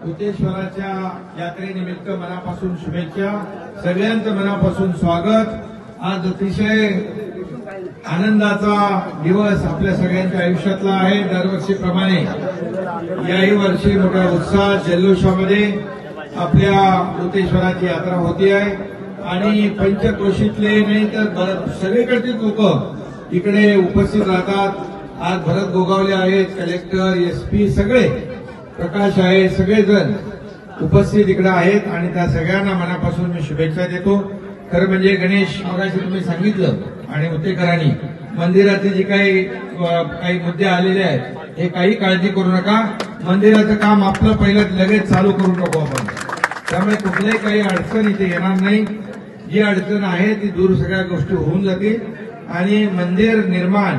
भूतेश्वराच्या यात्रेनिमित्त मनापासून शुभेच्छा, सगळ्यांचं मनापासून स्वागत। आज अतिशय आनंदाचा दिवस आपल्या सगळ्यांच्या आयुष्यातला आहे। दरवर्षीप्रमाणे याही वर्षी मोठ्या उत्साह जल्लोषामध्ये आपल्या भूतेश्वराची यात्रा होती आहे आणि पंचक्रोशीतले नाही तर सगळीकडचे लोक इकडे उपस्थित राहतात। आज भरत गोगावले आहेत, कलेक्टर, एसपी, सगळे प्रकाश आहे, सगळेजण उपस्थित इकडे आहेत आणि त्या सगळ्यांना मनापासून मी शुभेच्छा देतो। खरं म्हणजे गणेश मगाशी तुम्ही सांगितलं आणि उत्तेकरांनी मंदिराचे जे काही मुद्दे आलेले आहेत हे काही काळजी करू नका, मंदिराचं काम आपलं पहिलं लगेच चालू करू नको आपण, त्यामुळे कुठल्याही काही अडचण इथे येणार नाही। जी अडचण आहे ती दूर सगळ्या गोष्टी होऊन जातील आणि मंदिर निर्माण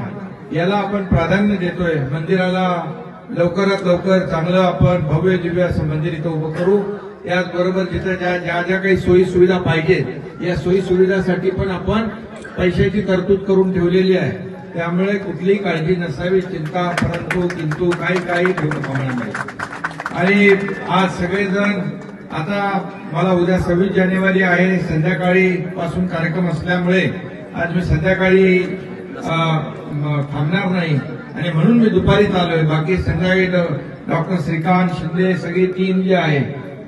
याला आपण प्राधान्य देतोय। मंदिराला लवकरात लवकर चांगलं आपण भव्य दिव्य असं मंदिर इथं उभं करू। त्याचबरोबर जिथे ज्या ज्या काही सोयी सुविधा पाहिजेत या सोयी सुविधासाठी पण आपण पैशाची तरतूद करून ठेवलेली आहे, त्यामुळे कुठलीही काळजी नसावी, चिंता परंतु किंतु काही ठेवू कामा नाही। आणि आज सगळेजण आता मला उद्या 26 जानेवारी आहे, संध्याकाळी पासून कार्यक्रम असल्यामुळे आज मी संध्याकाळी थांबणार नाही आणि म्हणून मी दुपारीच आलोय। बाकी संध्याकाळी डॉक्टर श्रीकांत शिंदे सगळी टीम जी आहे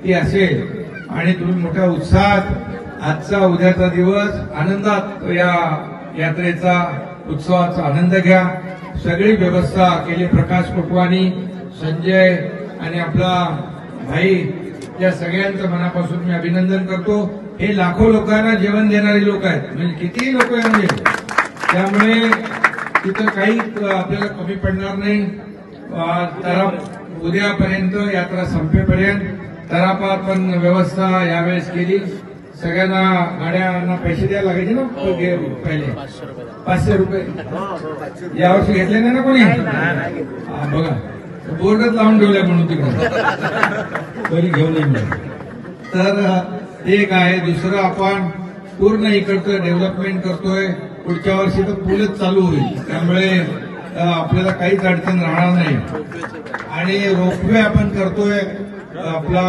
ती असेल आणि तुम्ही मोठ्या उत्साहात आजचा उद्याचा दिवस आनंदात या यात्रेचा उत्सवाचा आनंद घ्या। सगळी व्यवस्था केली प्रकाश कोटवानी, संजय आणि आपला भाई, या सगळ्यांचं मनापासून मी अभिनंदन करतो। हे लाखो लोकांना जेवण देणारी लोक आहेत, म्हणजे कितीही लोक म्हणजे, त्यामुळे तिथं काही आपल्याला कमी पडणार नाही। तर उद्यापर्यंत यात्रा संपेपर्यंत तरापार पण व्यवस्था यावेळेस केली। सगळ्यांना गाड्यांना पैसे द्यायला लागायचे ना पहिले 500 रुपये, यावर्षी घेतले नाही ना कोणी? बघा बोर्डच लावून ठेवलाय म्हणून तिकडे तरी घेऊन येईल। तर एक आहे। दुसरं आपण पूर्ण इकडचं डेव्हलपमेंट करतोय, पुढच्या वर्षी तर पूलच चालू होईल, त्यामुळे आपल्याला काहीच अडचण राहणार नाही। आणि रोपवे आपण करतोय आपला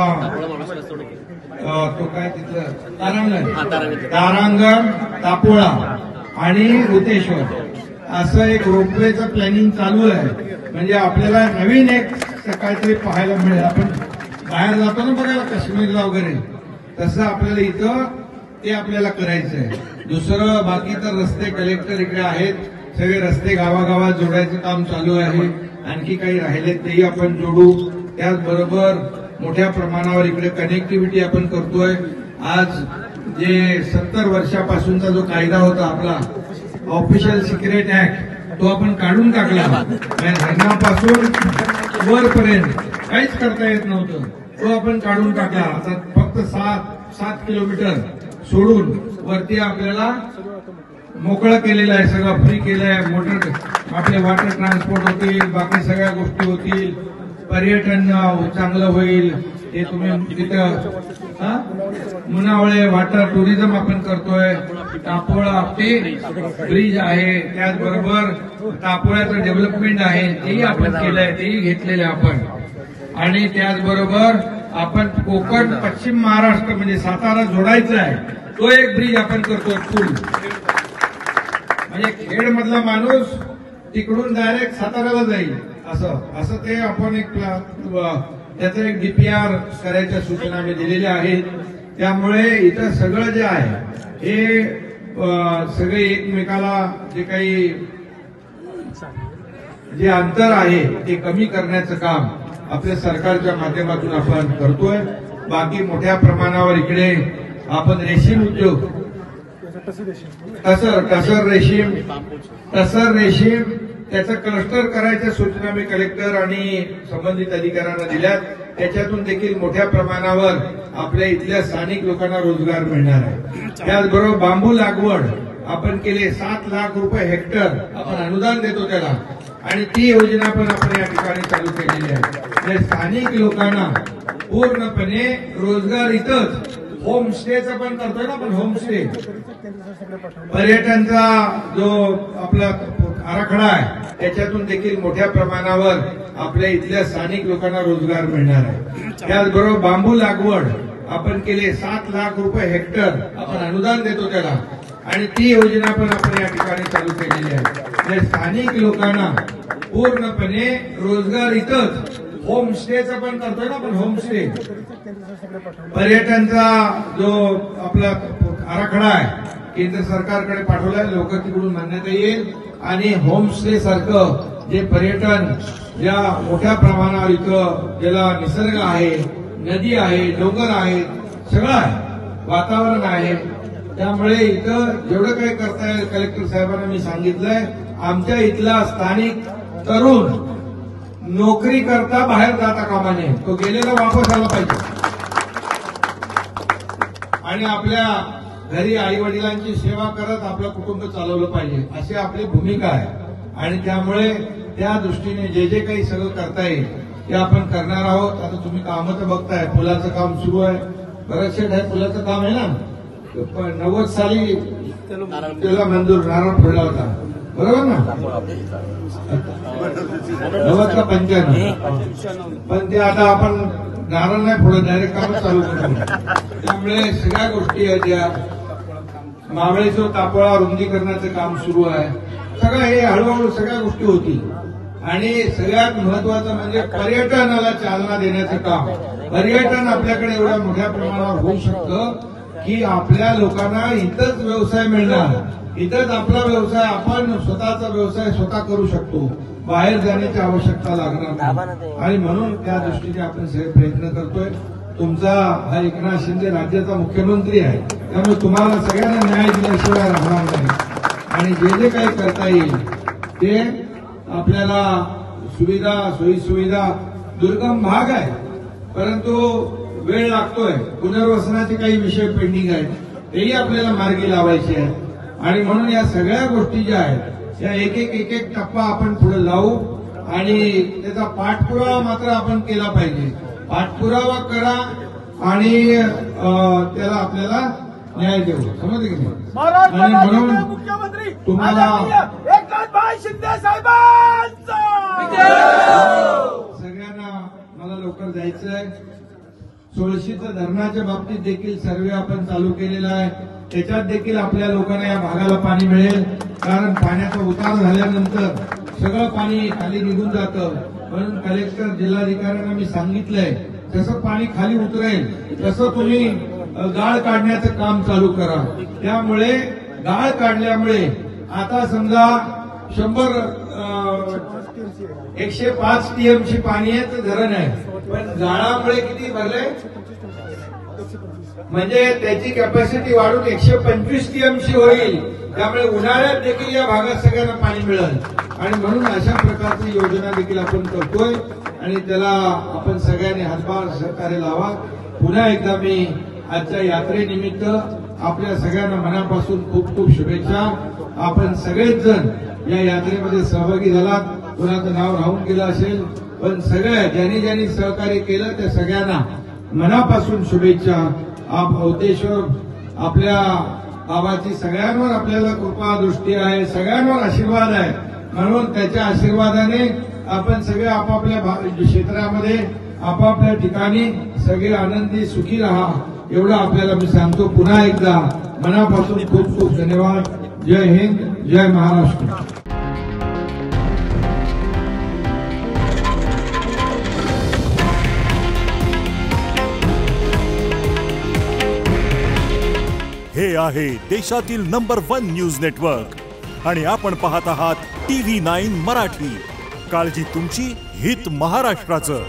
तो काय तिथलं तारांगण, तापोळा आणि भूतेश्वर असं एक रोपवेचं प्लॅनिंग चालू आहे। म्हणजे आपल्याला नवीन एक काहीतरी पाहायला मिळेल। आपण बाहेर जातो ना बघायला काश्मीरला वगैरे, तसं आपल्याला इथं ते आपल्याला करायचं आहे। दुसरं बाकी तर रस्ते कलेक्टर इकडे आहेत, सगळे रस्ते गावागावात जोडायचं काम चालू आहे। आणखी काही राहिले तेही आपण जोडू। त्याचबरोबर मोठ्या प्रमाणावर इकडे कनेक्टिव्हिटी आपण करतोय। आज जे 70 वर्षापासूनचा जो कायदा होता आपला ऑफिशियल सिक्रेट ऍक्ट, तो आपण काढून टाकला। धरणापासून वरपर्यंत काहीच करता येत नव्हतं, तो आपण काढून टाकला। आता फक्त 7 किलोमीटर सोडून वरती आपल्याला मोकळं केलेलं आहे, सगळं फ्री केलं आहे। मोटर आपले वॉटर ट्रान्सपोर्ट होतील, बाकी सगळ्या गोष्टी होतील, पर्यटन चांगलं होईल। हे तुम्ही तिथं मुनावळे वॉटर टुरिझम आपण करतोय। तापोळा ते ब्रिज आहे, त्याचबरोबर तापोळ्याचं डेव्हलपमेंट आहे तेही आपण केलंय, तेही घेतलेलं आपण। आणि त्याचबरोबर आपण कोकण पश्चिम महाराष्ट्र म्हणजे सातारा जोडायचा आहे, तो एक ब्रिज आपण करतोय पूल। म्हणजे खेड मधला माणूस तिकडून डायरेक्ट साताऱ्याला जाईल असं ते आपण एक त्याचं एक डीपीआर करायच्या सूचना मी दिलेल्या आहेत। त्यामुळे इथं सगळं जे आहे हे सगळे एकमेकाला जे अंतर आहे ते कमी करण्याचं काम आपल्या सरकारच्या माध्यमातून आपण करतोय। बाकी मोठ्या प्रमाणावर इकडे आपण रेशीम उद्योग, टसर रेशीम त्याचं क्लस्टर करायच्या सूचना मी कलेक्टर आणि संबंधित अधिकाऱ्यांना दिल्यात। त्याच्यातून देखील मोठ्या प्रमाणावर आपल्या इथल्या स्थानिक लोकांना रोजगार मिळणार आहे। त्याचबरोबर बांबू लागवड आपण केली, 7 लाख रुपये हेक्टर आपण अनुदान देतो त्याला, आणि ती योजना पण आपण या ठिकाणी चालू केलेली आहे। स्थानिक लोकांना पूर्णपणे रोजगार इथंच होमस्टेचं पण करतोय ना आपण, होमस्टे पर्यटनचा जो आपला आराखडा आहे त्याच्यातून देखील मोठ्या प्रमाणावर आपल्या इथल्या स्थानिक लोकांना रोजगार मिळणार आहे। त्याचबरोबर बांबू लागवड आपण केले 7 लाख रुपये हेक्टर आपण अनुदान देतो त्याला, आणि ती योजना पण आपण या ठिकाणी चालू केलेली आहे। म्हणजे स्थानिक लोकांना पूर्णपणे रोजगार इथंच होमस्टेचं पण करतोय ना आपण, होमस्टे पर्यटनचा जो आपला आराखडा आहे केंद्र सरकारकडे पाठवलाय, लोक तिकडून मान्यता येईल आणि होमस्टे सारखं जे पर्यटन ज्या मोठ्या प्रमाणावर इथं ज्याला निसर्ग आहे, नदी आहे, डोंगर आहे, सगळं आहे, वातावरण आहे, त्यामुळे इथं जेवढं काही करता येईल कलेक्टर साहेबांना मी सांगितलंय, आमच्या इथला स्थानिक तरुण नोकरी करता बाहेर जाता कामा नये, तो गेलेला वापस आला पाहिजे आणि आपल्या घरी आई वडिलांची सेवा करत आपलं कुटुंब चालवलं पाहिजे, अशी आपली भूमिका आहे। आणि त्यामुळे त्या दृष्टीने जे जे काही सगळं करता येईल ते आपण करणार आहोत। आता तुम्ही कामं तर बघताय, पुलाचं काम सुरू आहे, बरेचसे आहे पुलाचं काम आहे ना, 90 साली त्याला मंजूर नारळ फोडला होता, बरोबर ना, 90 का 95, पण ते आता आपण नारळ नाही फोडत, डायरेक्ट काम चालू करतो। त्यामुळे सगळ्या गोष्टी आहेत, त्या मावळीचं तापोळा रुंदीकरणाचं काम सुरू आहे, सगळं हे हळूहळू सगळ्या गोष्टी होती। आणि सगळ्यात महत्वाचं म्हणजे पर्यटनाला चालना देण्याचं काम। पर्यटन आपल्याकडे एवढ्या मोठ्या प्रमाणावर होऊ शकतं की आपल्या लोकांना इथंच व्यवसाय मिळणार, इथंच आपला व्यवसाय, आपण स्वतःचा व्यवसाय स्वतः करू शकतो, बाहेर जाण्याची आवश्यकता लागणार नाही। आणि म्हणून त्या दृष्टीने आपण सगळे प्रयत्न करतोय। तुमचा हा एकनाथ शिंदे राज्याचा मुख्यमंत्री आहे, त्यामुळे तुम्हाला सगळ्यांना न्याय दिल्याशिवाय राहणार नाही आणि जे जे काही करता येईल ते आपल्याला सुविधा, सोयी सुविधा, दुर्गम भाग आहे परंतु वेळ लागतोय, पुनर्वसनाचे काही विषय पेंडिंग आहेत, तेही आपल्याला मार्गी लावायचे आहेत। आणि म्हणून या सगळ्या गोष्टी ज्या आहेत या एक एक टप्पा आपण पुढे लावू आणि त्याचा पाठपुरावा मात्र आपण केला पाहिजे। पाठपुरावा करा आणि त्याला आपल्याला न्याय देऊ, समजले की नाही? आणि म्हणून मुख्यमंत्री तुम्हाला एकनाथभाई शिंदे साहेबांचा सगळ्यांना मला लवकर जायचंय। 16शीच्या धरणाच्या बाबतीत देखील सर्वे आपण चालू केलेला आहे, त्याच्यात देखील आपल्या लोकांना या भागाला पाणी मिळेल, कारण पाण्याचा उतार झाल्यानंतर सगळं पाणी खाली निघून जातं। म्हणून कलेक्टर, जिल्हाधिकाऱ्यांना मी सांगितलंय जसं पाणी खाली उतरेल तसं तुम्ही गाळ काढण्याचं काम चालू करा। त्यामुळे गाळ काढल्यामुळे आता समजा 105 टीएमसी पाणी आहे तर धरण आहे, पण गाळामुळे किती भरले म्हणजे त्याची कॅपॅसिटी वाढून 125 टीएमसी होईल। त्यामुळे उन्हाळ्यात देखील या भागात सगळ्यांना पाणी मिळेल आणि म्हणून अशा प्रकारची योजना देखील आपण करतोय आणि त्याला आपण सगळ्यांनी हातभार सहकार्य लावा। पुन्हा एकदा मी आजच्या यात्रेनिमित्त आपल्या सगळ्यांना मनापासून खूप खूप शुभेच्छा। आपण सगळेच जण या यात्रेमध्ये सहभागी झालात, कुणाचं नाव राहून गेलं असेल, पण सगळ्या ज्यांनी सहकार्य केलं त्या सगळ्यांना मनापासून शुभेच्छा। अवतेश्वर आपल्या बाबाची सगळ्यांवर आपल्याला कृपा दृष्टी आहे, सगळ्यांवर आशीर्वाद आहे, म्हणून त्याच्या आशीर्वादाने आपण सगळे आपापल्या क्षेत्रामध्ये आपापल्या ठिकाणी सगळे आनंदी सुखी राहा, एवढं आपल्याला मी सांगतो। पुन्हा एकदा मनापासून खूप खूप धन्यवाद। जय हिंद, जय महाराष्ट्र। हे आहे देशातील नंबर 1 न्यूज नेटवर्क आणि आपण पाहत आहात TV9 मराठी। काळजी तुमची, हित महाराष्ट्राचं।